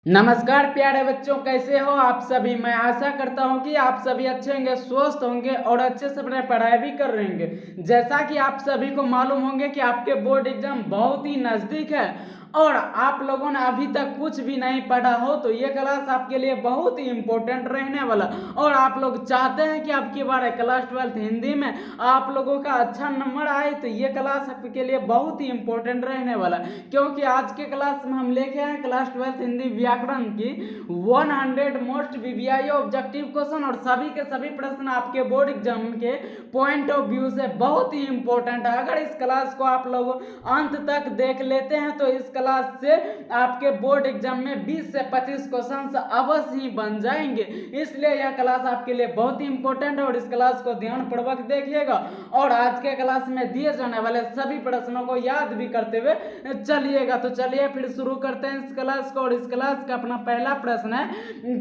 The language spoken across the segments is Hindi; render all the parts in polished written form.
नमस्कार प्यारे बच्चों, कैसे हो आप सभी। मैं आशा करता हूं कि आप सभी अच्छे होंगे, स्वस्थ होंगे और अच्छे से अपने पढ़ाई भी कर रहे होंगे। जैसा कि आप सभी को मालूम होंगे कि आपके बोर्ड एग्जाम बहुत ही नज़दीक है और आप लोगों ने अभी तक कुछ भी नहीं पढ़ा हो तो ये क्लास आपके लिए बहुत ही इम्पोर्टेंट रहने वाला। और आप लोग चाहते हैं कि आपकी बार क्लास 12 हिंदी में आप लोगों का अच्छा नंबर आए तो ये क्लास आपके लिए बहुत ही इम्पोर्टेंट रहने वाला, क्योंकि आज के क्लास में हम लेके आए क्लास 12 हिंदी व्याकरण की 100 मोस्ट वीवीआई ऑब्जेक्टिव क्वेश्चन और सभी के सभी प्रश्न आपके बोर्ड एग्जाम के पॉइंट ऑफ व्यू से बहुत ही इंपॉर्टेंट है। अगर इस क्लास को आप लोग अंत तक देख लेते हैं तो इस क्लास से आपके बोर्ड एग्जाम में 20 से 25 क्वेश्चन अवश्य ही बन जाएंगे। इसलिए यह क्लास आपके लिए बहुत ही इंपॉर्टेंट है और इस क्लास को ध्यानपूर्वक देखिएगा और आज के क्लास में दिए जाने वाले सभी प्रश्नों को याद भी करते हुए चलिएगा। तो चलिए फिर शुरू करते हैं इस क्लास को। और इस क्लास का अपना पहला प्रश्न है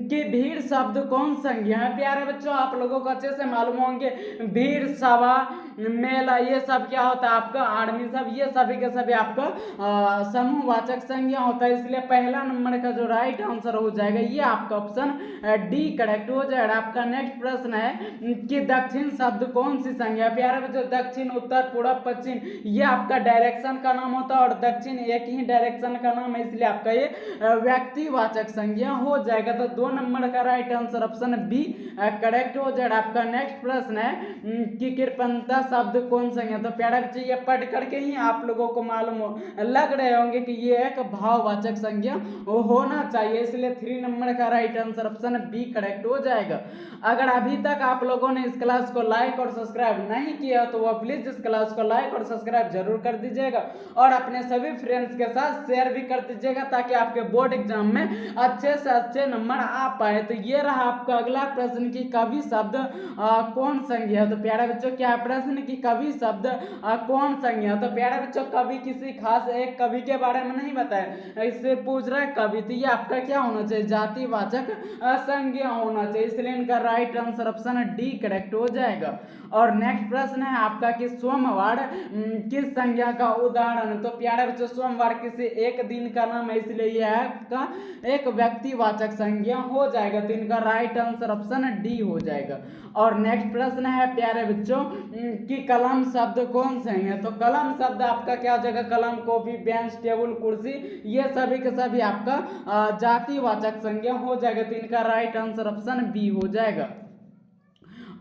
कि भीड़ शब्द कौन संज्ञा है। प्यारे बच्चों, आप लोगों को अच्छे से मालूम होंगे भीड़, सभा, मेला, ये सब क्या होता है आपका आर्मी सब, ये सभी के सभी आपका समूहवाचक संज्ञा होता है। इसलिए पहला नंबर का जो राइट आंसर हो जाएगा ये आपका ऑप्शन डी करेक्ट हो जाएगा। आपका नेक्स्ट प्रश्न है कि दक्षिण शब्द कौन सी संज्ञा है। प्यारे बच्चों, दक्षिण, उत्तर, पूर्व, पश्चिम ये आपका डायरेक्शन का नाम होता है और दक्षिण एक ही डायरेक्शन का नाम है, इसलिए आपका ये व्यक्तिवाचक संज्ञा हो जाएगा। तो 2 नंबर का right answer option B correct हो जाएगा। आपका नेक्स्ट प्रश्न है कि कृपणता शब्द कौन संज्ञा। तो प्यारे बच्चे ये पढ़ करके ही आप लोगों को मालूम लग रहे होंगे कि ये एक भाववाचक संज्ञा होना चाहिए, इसलिए 3 नंबर का right answer option B correct हो जाएगा। अगर अभी तक आप लोगों ने इस क्लास को लाइक और सब्सक्राइब नहीं किया तो वह प्लीज इस क्लास को लाइक और सब्सक्राइब जरूर कर दीजिएगा और अपने सभी फ्रेंड्स के साथ शेयर भी कर दीजिएगा ताकि आपके बोर्ड एग्जाम में अच्छे से अच्छे नंबर आ पाए। तो ये रहा आपका अगला प्रश्न कि कवि शब्द कौन संज्ञा है। तो प्यारे बच्चों, क्या प्रश्न कि कवि शब्द कौन संज्ञा है। तो प्यारे बच्चों, कवि किसी खास एक कवि के बारे में नहीं बताया, इससे पूछ रहा है कवि, तो ये आपका क्या होना चाहिए, जातिवाचक संज्ञा होना चाहिए, इसलिए इनका right answer option D correct हो जाएगा। और नेक्स्ट प्रश्न है आपका कि सोमवार किस संज्ञा का उदाहरण है। तो प्यारे बच्चों, सोमवार किसी एक दिन का नाम है, इसलिए यह आपका एक व्यक्तिवाचक संज्ञा हो जाएगा, तो इनका राइट आंसर ऑप्शन डी हो जाएगा। और नेक्स्ट प्रश्न है प्यारे बच्चों कि कलम शब्द कौन से हैं। तो कलम शब्द आपका क्या हो जाएगा, कलम, कॉपी, बेंच, टेबल, कुर्सी ये सभी के सभी आपका जातिवाचक संज्ञा हो जाएगा, तो इनका राइट आंसर ऑप्शन बी हो जाएगा।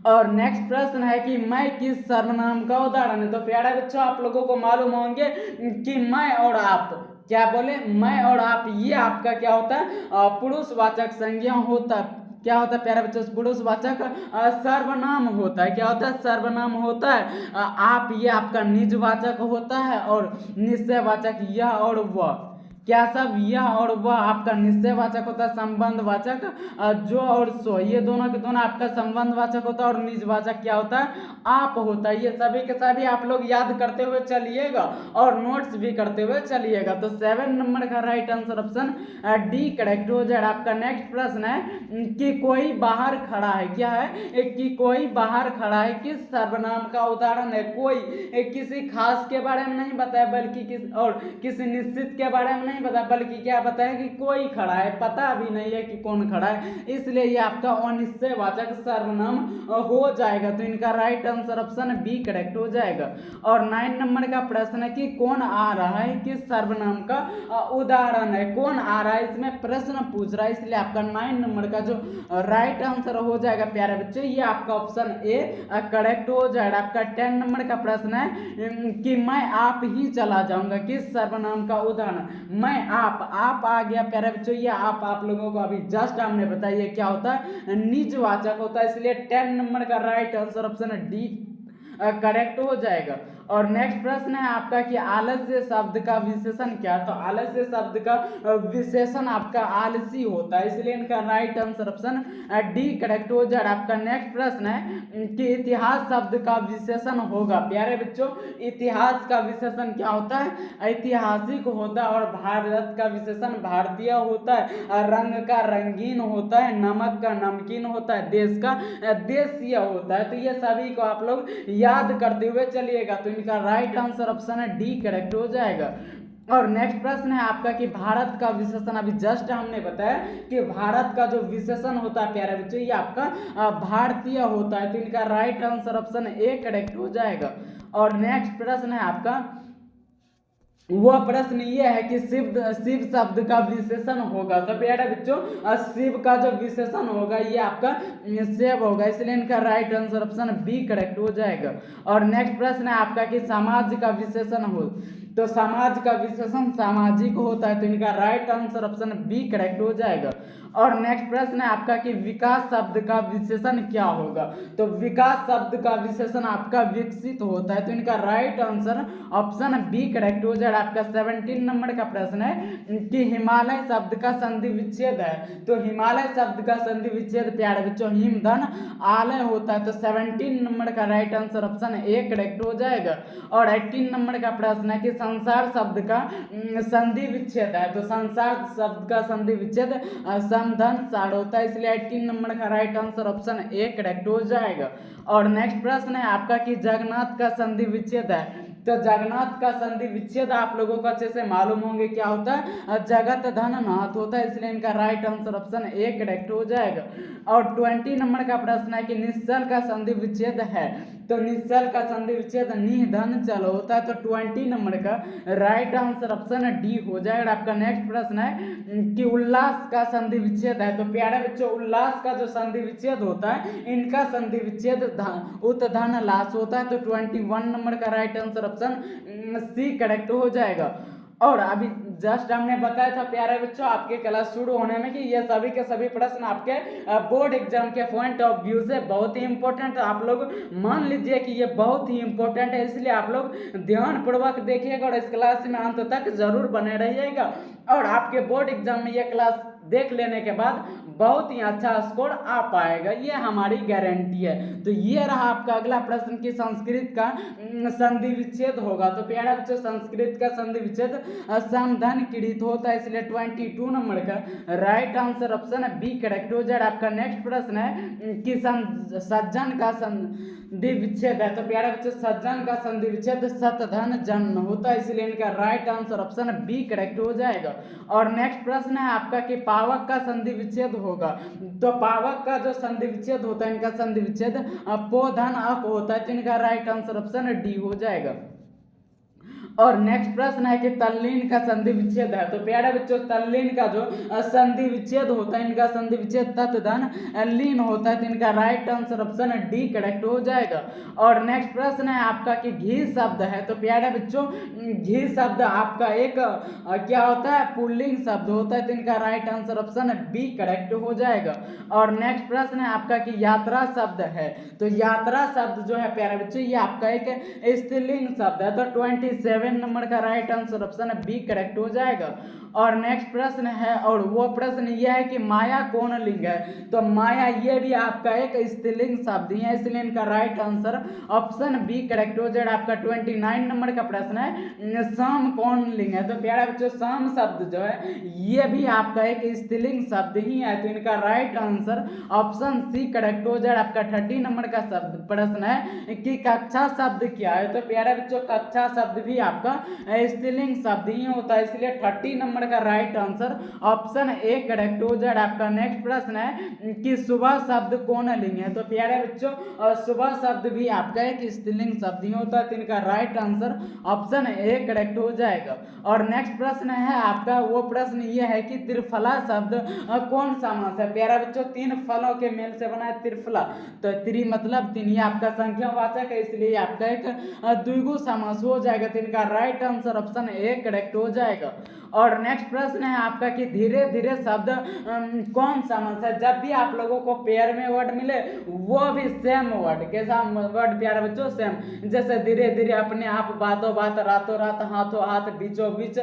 और नेक्स्ट प्रश्न है कि मैं किस सर्वनाम का उदाहरण है। तो प्यारे बच्चों, आप लोगों को मालूम होंगे कि मैं और आप, क्या बोले, मैं और आप, ये आपका क्या होता है, पुरुषवाचक संज्ञा होता है। क्या होता है प्यारे बच्चों, पुरुषवाचक सर्वनाम होता है। क्या होता है, सर्वनाम होता है। आप ये आपका निजवाचक होता है और निश्चयवाचक यह और वह, क्या सब, यह और वह आपका निश्चयवाचक होता है। संबंधवाचक जो और सो ये दोनों के दोनों आपका संबंधवाचक होता है और निजवाचक क्या होता है, आप होता है। ये सभी के सभी आप लोग याद करते हुए चलिएगा और नोट्स भी करते हुए चलिएगा। तो 7 नंबर का right answer option D correct हो जाएगा। आपका नेक्स्ट प्रश्न है कि कोई बाहर खड़ा है। क्या है कि कोई बाहर खड़ा है किस सर्वनाम का उदाहरण है। कोई किसी खास के बारे में नहीं बताया बल्कि किसी निश्चित के बारे में नहीं बता, बल्कि क्या बताया कि कोई खड़ा है, पता भी नहीं है कि कौन खड़ा है, इसलिए ये आपका अनिश्चयवाचक सर्वनाम हो जाएगा, तो इनका right answer option B correct हो जाएगा। और 9 नंबर का प्रश्न है कि कौन आ रहा है किस सर्वनाम का उदाहरण है। कौन आ रहा है, इसमें प्रश्न पूछ रहा है, इसलिए आपका 9 नंबर का जो राइट आंसर हो जाएगा प्यारे बच्चे ये आपका ऑप्शन ए करेक्ट हो जाएगा। आपका 10 नंबर का प्रश्न है कि मैं आप ही चला जाऊंगा किस सर्वनाम का उदाहरण। मैं आप आ गया प्यारे बच्चों, ये आप लोगों को अभी जस्ट हमने बताया क्या होता है, निजवाचक होता है, इसलिए 10 नंबर का right answer option D correct हो जाएगा। और नेक्स्ट प्रश्न है आपका कि आलस्य शब्द का विशेषण क्या है। तो आलस्य शब्द का विशेषण आपका आलसी होता है, इसलिए इनका right answer option D correct हो जाएगा। आपका नेक्स्ट प्रश्न है कि इतिहास शब्द का विशेषण होगा। प्यारे बच्चों, इतिहास का विशेषण क्या होता है, ऐतिहासिक होता है। और भारत का विशेषण भारतीय होता है, रंग का रंगीन होता है, नमक का नमकीन होता है, देश का देशीय होता है। तो ये सभी को आप लोग याद करते हुए चलिएगा, तो इनका राइट आंसर ऑप्शन है डी करेक्ट हो जाएगा। और नेक्स्ट प्रश्न है आपका कि भारत का विशेषण, अभी जस्ट हमने बताया कि भारत का जो विशेषण होता है प्यारे बच्चों ये आपका भारतीय होता है, तो इनका right answer option A correct हो जाएगा। और नेक्स्ट प्रश्न है आपका, वह प्रश्न ये है कि शिव शब्द का विशेषण होगा, तो प्यारे बच्चों शिव का जो विशेषण होगा ये आपका शिव होगा, इसलिए इनका right answer option B correct हो जाएगा। और नेक्स्ट प्रश्न है आपका कि समाज का विशेषण हो, तो समाज का विशेषण सामाजिक होता है, तो इनका right answer option B correct हो जाएगा। और नेक्स्ट प्रश्न है आपका कि विकास शब्द का विशेषण क्या होगा, तो विकास शब्द का विशेषण आपका विकसित होता है, तो इनका right answer option B correct हो जाएगा। आपका 17 नंबर का प्रश्न है कि हिमालय शब्द का संधि विच्छेद है, तो हिमालय शब्द का संधि विच्छेद प्यारे बच्चों हिमधन आलय होता है, तो 17 नंबर का right answer option A correct हो जाएगा। और 18 नंबर का प्रश्न है कि संसार शब्द का संधि विच्छेद है, तो संसार शब्द का संधि विच्छेद समधन सार होता है, इसलिए 18 नंबर का right answer option A correct हो जाएगा। और नेक्स्ट प्रश्न है आपका कि जगन्नाथ का संधि विच्छेद है, तो जगन्नाथ का संधि विच्छेद आप लोगों को अच्छे से मालूम होंगे क्या होता है, जगत धन नाथ होता है, इसलिए इनका right answer option A correct हो जाएगा। और 20 नंबर का प्रश्न है कि निश्चल का संधि विच्छेद है, तो निश्चल का संधि विच्छेद निह धन चल होता है, तो 20 नंबर का राइट आंसर ऑप्शन डी हो जाएगा। आपका नेक्स्ट प्रश्न है कि उल्लास का संधि विच्छेद है, तो प्यारे बच्चों उल्लास का जो संधि विच्छेद होता है इनका संधि विच्छेद उत धन लाश होता है, तो 21 नंबर का right answer option C correct हो जाएगा। और अभी जस्ट हमने बताया था प्यारे बच्चों आपके क्लास शुरू होने में कि ये सभी के सभी प्रश्न आपके बोर्ड एग्जाम के पॉइंट ऑफ व्यू से बहुत ही इंपॉर्टेंट है, आप लोग मान लीजिए कि ये बहुत ही इंपॉर्टेंट है, इसलिए आप लोग ध्यान पूर्वक देखिएगा और इस क्लास में अंत तक जरूर बने रहिएगा। और आपके बोर्ड एग्जाम में ये क्लास देख लेने के बाद बहुत ही अच्छा स्कोर आ पाएगा, ये हमारी गारंटी है। तो ये रहा आपका अगला प्रश्न कि संस्कृत का संधि विच्छेद होगा, तो प्यारा बच्चों संस्कृत का संधि विच्छेद समधन क्रित होता है, इसलिए 22 नंबर का right answer option B correct हो जाएगा। आपका नेक्स्ट प्रश्न है कि सज्जन का संधि विच्छेद है, तो प्यारा बच्चों सज्जन का संधि विच्छेद सतधन जन होता है, इसलिए इनका right answer option B correct हो जाएगा। और नेक्स्ट प्रश्न है आपका कि पावक का संधि विच्छेद होगा, तो पावक का जो संधि विच्छेद होता है इनका संधि विच्छेद पोधन अक होता है, तो इनका राइट आंसर ऑप्शन डी हो जाएगा। और नेक्स्ट प्रश्न है कि तल्लीन का संधि विच्छेद है, तो प्यारे बच्चों तल्लीन का जो संधि विच्छेद होता है इनका संधि विच्छेद तत्धन लीन होता है, तो इनका right answer option D correct हो जाएगा। और नेक्स्ट प्रश्न है आपका कि घी शब्द है, तो प्यारे बच्चों घी शब्द आपका एक क्या होता है पुल्लिंग शब्द होता है, तो इनका right answer option B correct हो जाएगा। और नेक्स्ट प्रश्न है आपका कि यात्रा शब्द है, तो यात्रा शब्द जो है प्यारे बच्चों ये आपका एक स्त्रीलिंग शब्द है, तो 27 नंबर का right answer option B correct हो जाएगा। और नेक्स्ट प्रश्न है, और वो प्रश्न ये है कि माया कौन लिंग है, तो माया ये भी आपका एक स्त्रीलिंग शब्द ही है, इसलिए इनका right answer option B correct हो जाएगा। आपका 29 नंबर का प्रश्न है शाम कौन लिंग है, तो प्यारा बच्चों शाम शब्द जो है ये भी आपका एक स्त्रीलिंग शब्द ही है, तो इनका right answer option C correct हो जाएगा। आपका 30 नंबर का शब्द प्रश्न है कि कक्षा शब्द क्या है, तो प्यारा बच्चों कक्षा शब्द भी आपका स्त्रीलिंग शब्द ही होता है, इसलिए 30 नंबर का right answer option A correct हो जाएगा। आपका नेक्स्ट प्रश्न है कि सुबह शब्द कौन लिंग है, तो प्यारे बच्चों सुबह शब्द भी आपका एक स्त्रीलिंग शब्द ही होता है, तो इनका right answer option A correct हो जाएगा। और नेक्स्ट प्रश्न है आपका, वो प्रश्न ये है कि त्रिफला शब्द कौन समास है, प्यारा बच्चों 3 फलों के मेल से बना है त्रिफला, तो त्रि मतलब 3, ये आपका संख्यावाचक है, इसलिए आपका एक द्विगु समास हो जाएगा, तो इनका right answer option A correct हो जाएगा। और नेक्स्ट प्रश्न है आपका कि धीरे धीरे शब्द कौन समास है, जब भी आप लोगों को पेयर में वर्ड मिले वो भी सेम वर्ड, कैसा वर्ड प्यारे बच्चों सेम, जैसे धीरे धीरे, अपने आप, बातों बात, रातों रात, हाथों हाथ, बीचों बीच,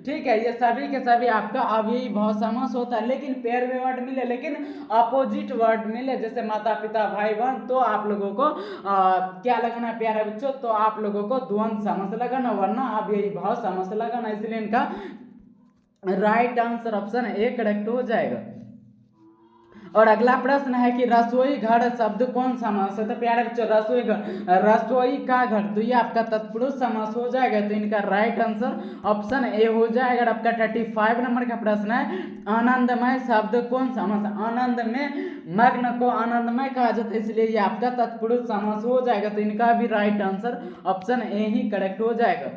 ठीक है, ये सभी के सभी आपका अव्ययी भाव समास होता है। लेकिन पेयर में वर्ड मिले लेकिन अपोजिट वर्ड मिले, जैसे माता पिता भाई बहन, तो आप लोगों को क्या लगाना है प्यारे बच्चों, तो आप लोगों को द्वंद्व समास लगाना, वरना अव्ययी भाव समास लगाना, इसलिए इनका right answer option A correct हो जाएगा। और अगला प्रश्न है कि रसोई घर शब्द कौन समास है? तो प्यारे बच्चों रसोई घर, रसोई का घर, तो ये आपका तत्पुरुष समास हो जाएगा। तो इनका राइट आंसर ऑप्शन ए हो जाएगा। और आपका 35 नंबर का प्रश्न है आनंदमय शब्द कौन समास? आनंद में मग्न को आनंदमय कहा जाता है, इसलिए ये आपका तत्पुरुष समास हो जाएगा। तो इनका भी right answer option A he correct हो जाएगा।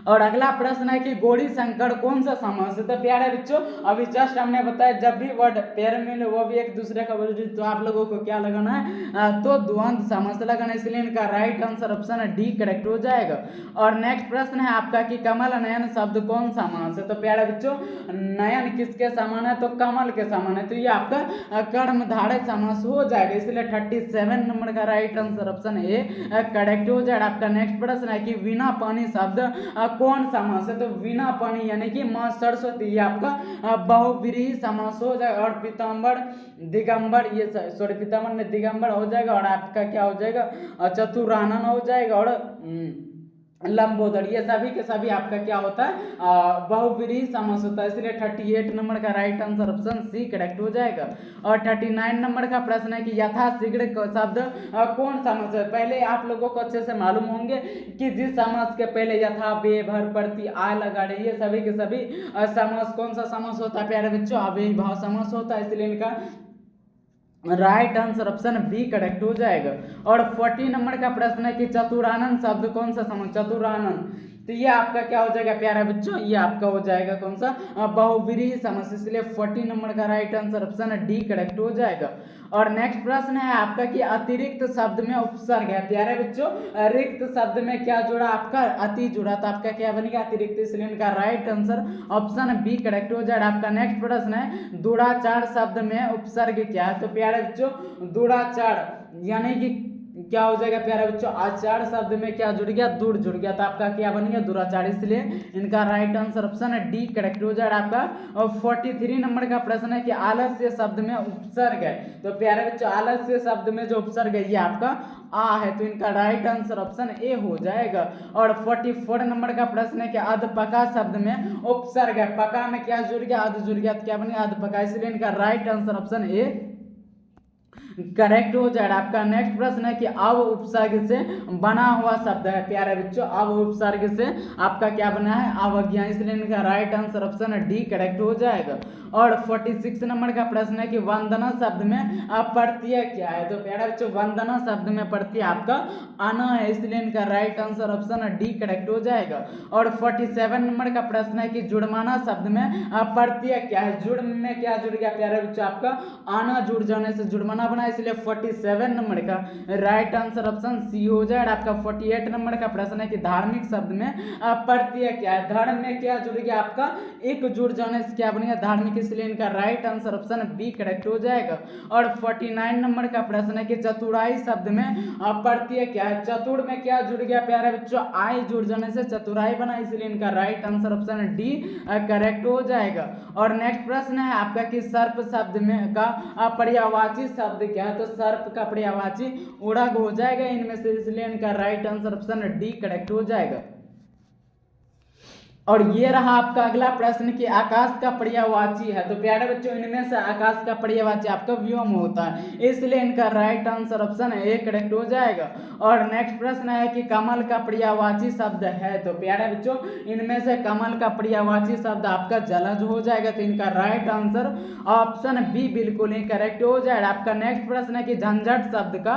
और अगला प्रश्न है कि गौरी शंकर कौन सा समास है? तो प्यारे बच्चों अभी जस्ट हमने बताया जब भी वर्ड पेयर मिले वो भी एक दूसरे का विपरीत, तो आप लोगों को क्या लगाना है? तो द्वंद्व समास लगाना, इसलिए इनका right answer option D correct हो जाएगा। और नेक्स्ट प्रश्न है आपका कि कमल नयन शब्द कौन समास है? तो प्यारे बच्चों नयन किसके समान है? तो कमल के समान है, तो ये आपका कर्मधारय समास हो जाएगा, इसलिए 37 नंबर का right answer option A correct हो जाएगा। आपका नेक्स्ट प्रश्न है कि बिना पानी शब्द कौन समास है? तो बिना पानी यानी कि माँ सरस्वती, ये आपका बहुव्रीहि समास हो जाएगा। और पीताम्बर दिगंबर, ये सॉरी पीताम्बर में दिगंबर हो जाएगा। और आपका क्या हो जाएगा? चतुरानन हो जाएगा। और लंबोदर, ये सभी के सभी आपका क्या होता है? बहुव्रीहि समास होता है, इसलिए 38 नंबर का right answer option C correct हो जाएगा। और 39 नंबर का प्रश्न है कि यथाशीघ्र शब्द कौन समास है? पहले आप लोगों को अच्छे से मालूम होंगे कि जिस समास के पहले यथा बे भर प्रति आ लगा रही है, सभी के सभी समास कौन सा समास होता है प्यारे बच्चों? अव्ययीभाव समास होता है, इसलिए इनका right answer option B correct हो जाएगा। और 40 नंबर का प्रश्न है कि चतुरानन शब्द कौन सा समास? चतुरानन, तो ये आपका क्या हो जाएगा प्यारे बच्चों? ये आपका हो जाएगा कौन सा? बहुव्रीहि समास, इसलिए 40 नंबर का right answer option D correct हो जाएगा। और नेक्स्ट प्रश्न है आपका कि अतिरिक्त शब्द में उपसर्ग है प्यारे बच्चों, रिक्त शब्द में क्या जुड़ा? आपका अति जुड़ा, तो आपका क्या बनेगा? अतिरिक्त, इसलिए इनका right answer option B correct हो जाएगा। आपका नेक्स्ट प्रश्न है दुराचार शब्द में उपसर्ग क्या है? तो प्यारे बच्चों दुराचार यानी कि क्या हो जाएगा प्यारे बच्चों? आचार शब्द में क्या जुड़ गया? दूर जुड़ गया, तो आपका क्या बन गया? दुराचार, इसलिए इनका right answer option D correct हो जाएगा आपका। और 43 नंबर का प्रश्न है कि आलस्य शब्द में उपसर्ग है? तो प्यारे बच्चों आलस्य शब्द में जो उपसर्ग है ये आपका आ है, तो इनका राइट आंसर ऑप्शन ए हो जाएगा। और 44 नंबर का प्रश्न है कि अधपका शब्द में उपसर्ग है? पका में क्या जुड़ गया? अध जुड़ गया, तो क्या बनेगा? अधपका, इसलिए इनका right answer option A correct हो जाएगा। आपका नेक्स्ट प्रश्न है कि अव उपसर्ग से बना हुआ शब्द है प्यारे बच्चों, अव उपसर्ग से आपका क्या बना है? अवज्ञा, इसलिए इनका right answer option D correct हो जाएगा। और 46 नंबर का प्रश्न है कि वंदना शब्द में प्रत्यय क्या है? तो प्यारे बच्चों वंदना शब्द में प्रत्यय आपका आना है, इसलिए इनका right answer option D correct हो जाएगा। और 47 नंबर का प्रश्न है कि जुड़माना शब्द में प्रत्यय क्या है? जुड़ में क्या जुड़ गया प्यारे बच्चों? आपका आना जुड़ जाने से जुड़माना बना, इसलिए 47 नंबर का राइट आंसर ऑप्शन सी हो जाएगा। आपका 48 नंबर का प्रश्न है कि धार्मिक शब्द में प्रत्यय क्या है? धर्म में क्या जुड़ गया? आपका एक जुड़ जाने से क्या बनेगा? धार्मिक, इसलिए इनका right answer option B correct हो जाएगा। और 49 नंबर का प्रश्न है कि चतुराई शब्द में प्रत्यय क्या है? चतुर में क्या जुड़ गया प्यारे बच्चों? आई जुड़ जाने से चतुराई बना, इसलिए इनका right answer option D correct हो जाएगा। और नेक्स्ट प्रश्न है आपका कि सर्प शब्द में का पर्यायवाची शब्द क्या है? तो सर्प का पर्यायवाची उड़ग हो जाएगा इनमें से, इसलिए इनका right answer option D correct हो जाएगा। और ये रहा आपका अगला प्रश्न कि आकाश का पर्यायवाची है? तो प्यारे बच्चों इनमें से आकाश का पर्यायवाची आपका व्योम होता है, इसलिए इनका right answer option A correct हो जाएगा। और नेक्स्ट प्रश्न है कि कमल का पर्यायवाची शब्द है? तो प्यारे बच्चों इनमें से कमल का पर्यायवाची शब्द आपका जलज हो जाएगा, तो इनका राइट आंसर ऑप्शन बी बिल्कुल ही करेक्ट हो जाएगा। आपका नेक्स्ट प्रश्न है कि झंझट शब्द का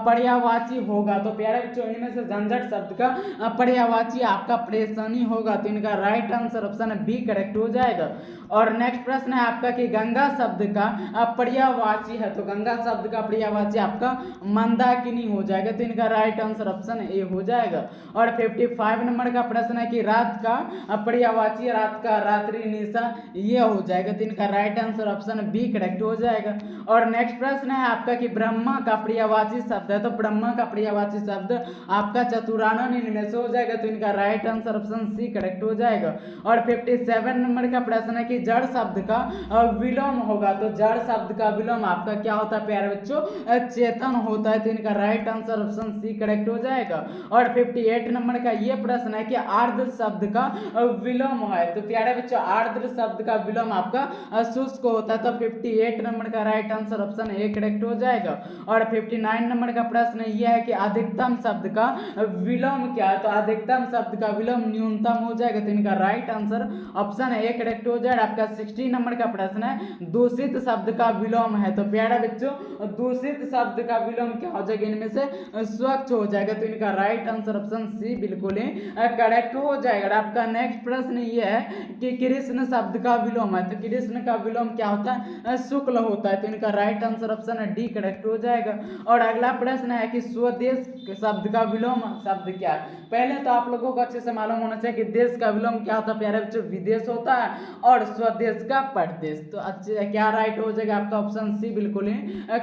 पर्यायवाची होगा? तो प्यारे बच्चों इनमें से झंझट शब्द का पर्यायवाची आपका परेशानी होगा, तो इनका right answer option B correct हो जाएगा। और नेक्स्ट प्रश्न है आपका कि गंगा शब्द का पर्यायवाची है? तो गंगा शब्द का पर्यायवाची आपका मंदाकिनी हो जाएगा, तो इनका राइट आंसर ऑप्शन ए हो जाएगा। और 55 नंबर का प्रश्न है कि रात का पर्यायवाची रात का रात्रि निशा ये हो जाएगा, तो इनका right answer option B correct हो जाएगा। और नेक्स्ट प्रश्न है आपका कि ब्रह्मा का पर्यायवाची शब्द है? तो ब्रह्मा का पर्यायवाची शब्द आपका चतुरानन इनमें से हो जाएगा, तो इनका right answer option C correct हो जाएगा। और 57 नंबर का प्रश्न है कि जड़ शब्द का विलोम होगा, तो जड़ शब्द का विलोम आपका क्या होता है प्यारे बच्चों, चेतन होता है। तो इनका right answer option C correct हो जाएगा। और 58 नंबर का ये प्रश्न है कि आर्द्र शब्द का विलोम है, तो प्यारे बच्चों आर्द्र शब्द का विलोम आपका शुष्क होता है। तो 58 नंबर का right answer option A correct हो जाएगा। और 59 नंबर का प्रश्न यह है कि अधिकतम शब्द का विलोम क्या है, तो अधिकतम शब्द का विलोम न्यूनतम हो जाएगा। तो इनका right answer option A correct हो जाएगा। आपका 60 नंबर का प्रश्न है दूषित शब्द का विलोम है, तो प्यारा बच्चों दूषित शब्द का विलोम क्या हो जाएगा, इनमें से स्वच्छ हो जाएगा। तो इनका राइट आंसर ऑप्शन सी बिल्कुल ही करेक्ट हो जाएगा। आपका नेक्स्ट प्रश्न ये है कि कृष्ण शब्द का विलोम है, तो कृष्ण का विलोम क्या होता है, शुक्ल होता है। तो इनका right answer option D correct हो जाएगा। और अगला प्रश्न है कि स्वदेश शब्द का विलोम शब्द क्या है। पहले तो आप लोगों को अच्छे से मालूम होना चाहिए कि देश का विलोम क्या होता है प्यारे बच्चों, विदेश होता है, और स्वदेश का परदेश। तो अच्छे क्या राइट हो जाएगा आपका ऑप्शन सी बिल्कुल ही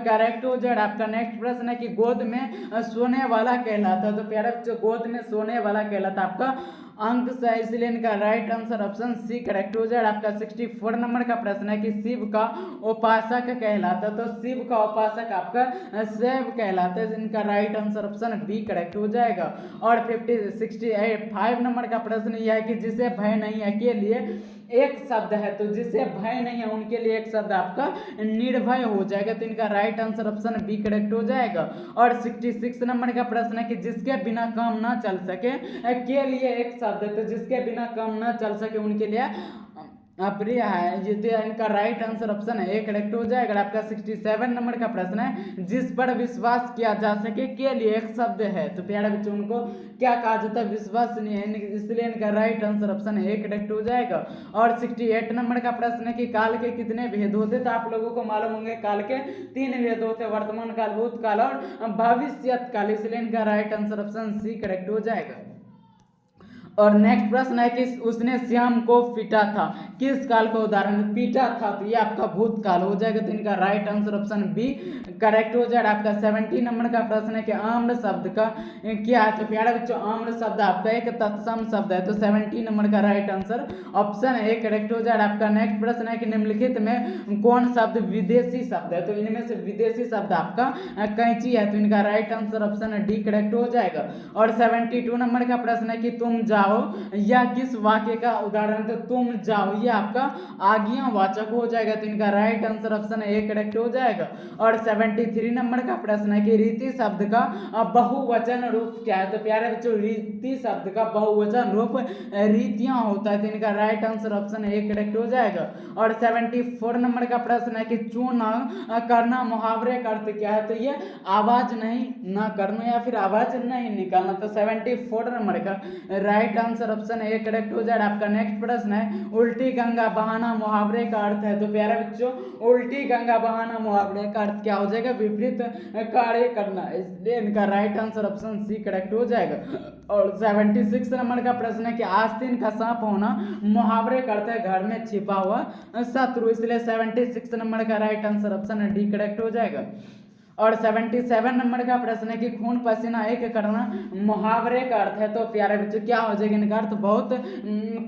करेक्ट हो जाएगा। आपका नेक्स्ट प्रश्न है कि गोद में सोने वाला कहलाता है, तो प्यारे बच्चों गोद में सोने वाला कहलाता है आपका अंक से, इसलिए इनका right answer option C correct हो जाएगा। आपका 64 नंबर का प्रश्न है कि शिव का उपासक कहलाता है, तो शिव का उपासक आपका शिव कहलाता है। इनका right answer option B correct हो जाएगा। और 65 नंबर का प्रश्न यह है कि जिसे भय नहीं है के लिए एक शब्द है, तो जिसे भय नहीं है उनके लिए एक शब्द आपका निर्भय हो जाएगा। तो इनका right answer option B correct हो जाएगा। और 66 नंबर का प्रश्न है कि जिसके बिना काम ना चल सके के लिए एक शब्द है, तो जिसके बिना काम ना चल सके उनके लिए अप्रिय है। जिससे इनका राइट आंसर ऑप्शन है ए करेक्ट हो जाएगा। आपका 67 नंबर का प्रश्न है जिस पर विश्वास किया जा सके के लिए एक शब्द है, तो प्यारे बच्चों उनको क्या कहा जाता है, विश्वसनीय है, इसलिए इनका right answer option A correct हो जाएगा। और 68 नंबर का प्रश्न है कि काल के कितने भेद होते, तो आप लोगों को मालूम होंगे काल के 3 भेद होते, वर्तमान काल, भूतकाल और भविष्यत काल, इसलिए इनका right answer option C correct हो जाएगा। और नेक्स्ट प्रश्न है कि उसने श्याम को पीटा था, किस काल का उदाहरण, पीटा था, तो ये आपका भूतकाल हो जाएगा। तो इनका right answer option B correct हो जाएगा। आपका 70 नंबर का प्रश्न है कि आम्र शब्द का क्या है, तो प्यारे बच्चों आम्र शब्द आपका एक तत्सम शब्द है, तो 70 नंबर का right answer option A correct हो जाएगा। आपका नेक्स्ट प्रश्न है कि निम्नलिखित में कौन शब्द विदेशी शब्द है, तो इनमें से विदेशी शब्द आपका कैंची है, तो इनका right answer option D correct हो जाएगा। और 72 नंबर का प्रश्न है कि तुम जाओ या किस वाक्य का उदाहरण, तो तुम जाओ ये आपका आज्ञावाचक हो जाएगा। तो इनका right answer option A correct हो जाएगा। और 73 नंबर का प्रश्न है कि रीति शब्द का बहुवचन रूप क्या है, तो प्यारे बच्चों रीति शब्द का बहुवचन रूप रीतियां होता है, तो इनका right answer option A correct हो जाएगा। और 74 नंबर का प्रश्न है कि चून करना मुहावरे का अर्थ क्या है, तो ये आवाज नहीं ना करना या फिर आवाज नहीं निकालना, तो 74 नंबर का right answer option A correct हो जाएगा। आपका नेक्स्ट प्रश्न है उल्टी गंगा बहाना मुहावरे का अर्थ है, तो प्यारे बच्चों उल्टी गंगा बहाना मुहावरे का अर्थ क्या हो जाएगा, विपरीत कार्य करना, इसलिए इनका right answer option C correct हो जाएगा। और 76 नंबर का प्रश्न है कि आस्तीन का सांप होना मुहावरे का अर्थ है घर में छिपा हुआ शत्रु, इसलिए 76 नंबर का right answer option D correct हो जाएगा। और 77 नंबर का प्रश्न है कि खून पसीना एक करना मुहावरे का अर्थ है, तो प्यारे बच्चों क्या हो जाएगा, इनका अर्थ बहुत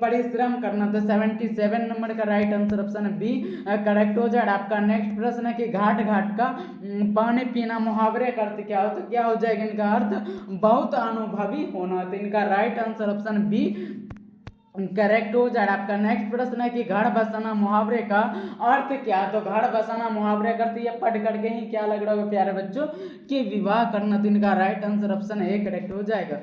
परिश्रम करना, तो 77 नंबर का right answer option B correct हो जाएगा। आपका नेक्स्ट प्रश्न है कि घाट घाट का पानी पीना मुहावरे का अर्थ क्या हो, तो क्या हो जाएगा, इनका अर्थ बहुत अनुभवी होना, तो इनका right answer option B correct हो जाएगा। आपका नेक्स्ट प्रश्न है कि घर बसाना मुहावरे का अर्थ क्या है, तो घर बसाना मुहावरे का अर्थ ये पढ़ करके ही क्या लग रहा होगा प्यारे बच्चों कि विवाह करना, तो इनका right answer option A correct हो जाएगा।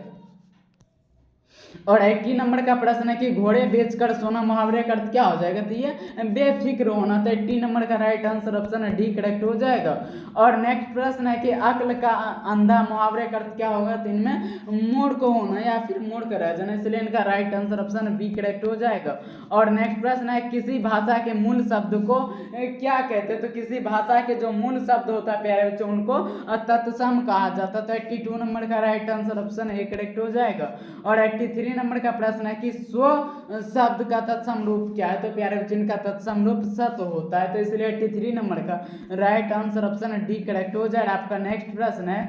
और 80 नंबर का प्रश्न है कि घोड़े बेचकर सोना मुहावरे का अर्थ क्या हो जाएगा, तो ये बेफिक्र होना, तो 80 नंबर का right answer option D correct हो जाएगा। और नेक्स्ट प्रश्न है कि अक्ल का अंधा मुहावरे का अर्थ क्या होगा, तो इनमें मूड को होना या फिर मूड का रह जाना, इसलिए इनका right answer option B correct हो जाएगा। और नेक्स्ट प्रश्न है किसी भाषा के मूल शब्द को क्या कहते हैं, तो किसी भाषा के जो मूल शब्द होता है प्यारे बच्चों उनको तत्सम कहा जाता है, तो 82 नंबर का right answer option A correct हो जाएगा। और 83 नंबर का प्रश्न है कि स्व शब्द का तत्सम रूप क्या है, तो प्यारे बच्चों इनका तत्सम रूप सत होता है, तो इसलिए 83 नंबर का right answer option D correct हो जाएगा। आपका नेक्स्ट प्रश्न है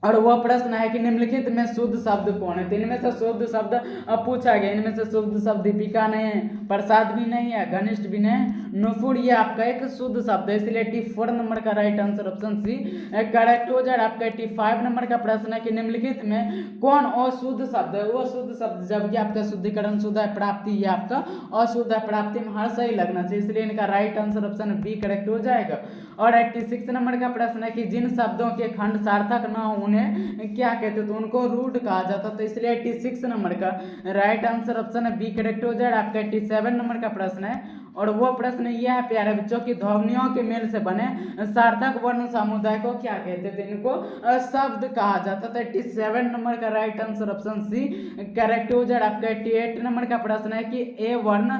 और वह प्रश्न है कि निम्नलिखित में शुद्ध शब्द कौन है। तो इनमें से शुद्ध शब्द पूछा गया। इनमें से शुद्ध शब्द दीपिका नहीं है, प्रसाद भी नहीं है, घनिष्ठ भी नहीं, नुपुर, ये आपका एक शुद्ध शब्द है, इसलिए 84 नंबर का right answer option C correct हो जाए। आपका 85 नंबर का प्रश्न है कि निम्नलिखित में कौन अशुद्ध शब्द है। वो शुद्ध शब्द जबकि आपका शुद्धिकरण शुद्ध है, प्राप्ति, ये आपका अशुद्ध है, प्राप्ति में हर सही लगना चाहिए, इसलिए इनका right answer option B correct हो जाएगा। और 86 नंबर का प्रश्न है कि जिन शब्दों के खंड सार्थक न हो उन्हें क्या कहते, तो उनको रूट कहा जाता, तो इसलिए 86 नंबर का राइट आंसर ऑप्शन है बी करेक्ट हो जाएगा। आपका 87 नंबर का प्रश्न है, और वो प्रश्न यह है प्यारे बच्चों की ध्वनियों के मेल से बने सार्थक वर्ण समुदाय को क्या कहते थे, इनको शब्द कहा जाता था। 87 नंबर का right answer option C correct हो जाएगा। आपका 88 नंबर का प्रश्न है कि ए वर्ण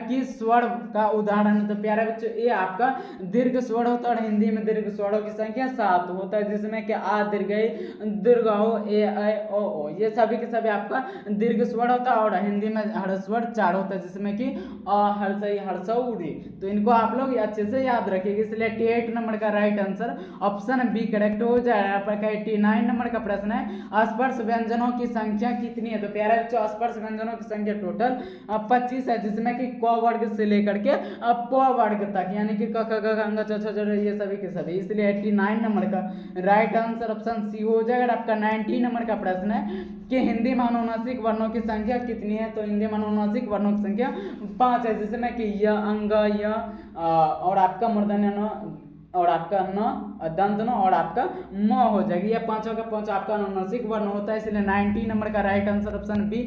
की स्वर का उदाहरण, तो प्यारे बच्चों ए आपका दीर्घ स्वर होता है और हिंदी में दीर्घ स्वरों की संख्या 7 होता है, जिसमें कि आ दीर्घ दीर्घ हो, ए ऐ ओ, ये सभी के सभी आपका दीर्घ स्वर होता है, और हिंदी में हर स्वर 4 होता है, जिसमें कि हर्षई हर्षौरी। तो इनको आप लोग अच्छे से याद रखिएगा, इसलिए 88 नंबर का right answer option B correct हो जाएगा। आपका 89 नंबर का प्रश्न है स्पर्श व्यंजनों की संख्या कितनी है, तो प्यारे बच्चों स्पर्श व्यंजनों की संख्या टोटल 25 है, जिसमें कि क वर्ग से लेकर के प वर्ग तक, यानी कि क ख ग घ ङ छ छ ज ये सभी के सभी, इसलिए 89 नंबर का राइट आंसर ऑप्शन सी हो जाएगा। आपका 90 नंबर का प्रश्न है कि हिंदी में अनुनासिक वर्णों की संख्या कितनी है, तो हिंदी में अनुनासिक वर्णों की संख्या 5 है, जिसमें कि य, अंग, य और आपका मूर्धन्य न, और आपका न, दंत न और आपका म हो जाएगी। ये पांचों का पांच आपका अनुनासिक वर्ण होता है, इसलिए 90 नंबर का right answer option B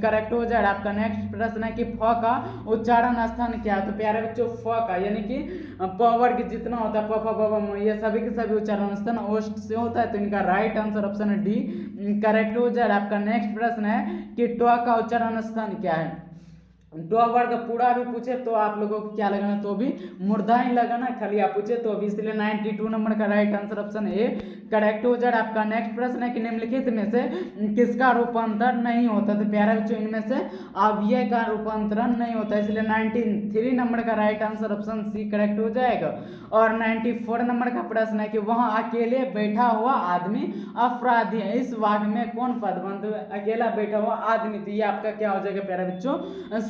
correct हो जाएगा। आपका नेक्स्ट प्रश्न है कि फ का उच्चारण स्थान क्या है, तो प्यारे बच्चों फ का यानी कि प वर्ग जितना होता है प फ ब भ म, ये सभी के सभी उच्चारण स्थान ओष्ठ से होता है, तो इनका right answer option D correct हो जाएगा। आपका नेक्स्ट प्रश्न है कि ट का उच्चारण स्थान क्या है। ट वर्ग पूरा भी पूछे तो आप लोगों को क्या लगाना, तो भी मूर्धा ही लगाना, खाली आप पूछे तो भी, इसलिए 92 नंबर का right answer option A correct हो जाएगा। आपका नेक्स्ट प्रश्न है कि निम्नलिखित में से किसका रूपांतरण नहीं होता, तो प्यारे बच्चों इनमें से अव्यय का रूपांतरण नहीं होता, इसलिए 93 नंबर का right answer option C correct हो जाएगा। और 94 नंबर का प्रश्न है कि वहां अकेले बैठा हुआ आदमी अपराधी है, इस वाक्य में कौन पदबंध है, अकेला बैठा हुआ आदमी, तो ये आपका क्या हो जाएगा प्यारे बच्चों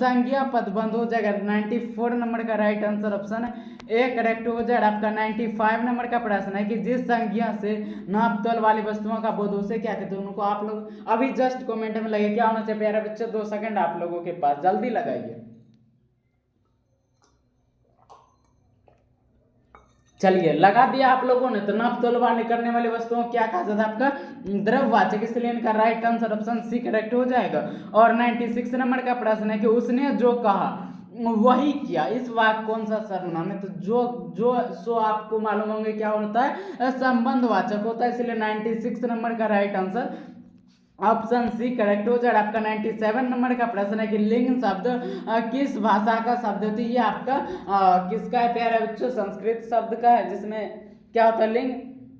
संज्ञा पदबंध हो जाएगा। 94 नंबर का right answer option A correct हो जाएगा। आपका 95 नंबर का प्रश्न है कि जिस संज्ञा से नाप तोल वाली वस्तुओं का बोध उसे क्या कहते हैं, उनको आप लोग अभी जस्ट कमेंट में लगे क्या होना चाहिए प्यारे बच्चों, 2 सेकंड आप लोगों के पास, जल्दी लगाइए। चलिए लगा दिया आप लोगों ने, तो नाप तोल वाले करने वाली वस्तुओं क्या कहा जाता है, आपका द्रव्यवाचक, इसलिए इनका right answer option C correct हो जाएगा। और 96 नंबर का प्रश्न है कि उसने जो कहा वही किया, इस वाक्य कौन सा सर्वनाम है, तो जो सो आपको मालूम होंगे क्या होता है, संबंधवाचक होता है, इसलिए 96 नंबर का right answer option C correct हो जाएगा। आपका 97 नंबर का प्रश्न है कि लिंग शब्द किस भाषा का शब्द है, तो ये आपका किसका है प्यारे बच्चों, संस्कृत शब्द का है, जिसमें क्या होता है लिंग,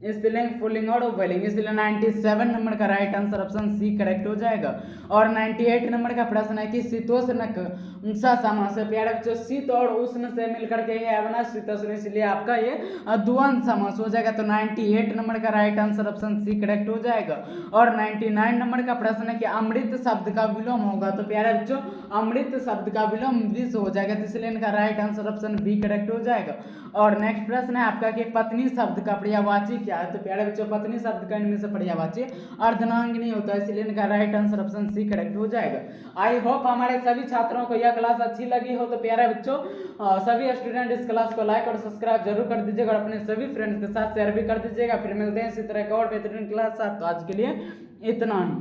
स्त्रीलिंग, पुल्लिंग और उभयलिंग, इसलिए 97 नंबर का right answer option C correct हो जाएगा। और 98 नंबर का प्रश्न है कि शीतोष्णक समास है, प्यारे बच्चों शीत और उष्ण से मिलकर के ये बना शीतोष्ण, इसलिए आपका ये द्वंद्व समास हो जाएगा, तो 98 नंबर का right answer option C correct हो जाएगा। और 99 नंबर का प्रश्न है कि अमृत शब्द का विलोम होगा, तो प्यारे बच्चों अमृत शब्द का विलोम विष हो जाएगा, तो इसलिए इनका right answer option B correct हो जाएगा। और नेक्स्ट प्रश्न है आपका कि पत्नी शब्द का पर्यायवाची क्या है, तो प्यारे बच्चों पत्नी शब्द का इनमें से पर्यायवाची अर्धनांगिनी होता है, इसलिए इनका right answer option C correct हो जाएगा। आई होप हमारे सभी छात्रों को यह क्लास अच्छी लगी हो, तो प्यारे बच्चों सभी स्टूडेंट इस क्लास को लाइक और सब्सक्राइब जरूर कर दीजिएगा और अपने सभी फ्रेंड्स के साथ शेयर भी कर दीजिएगा। फिर मिलते हैं इसी तरह का और बेहतरीन क्लास साथ, तो आज के लिए इतना ही।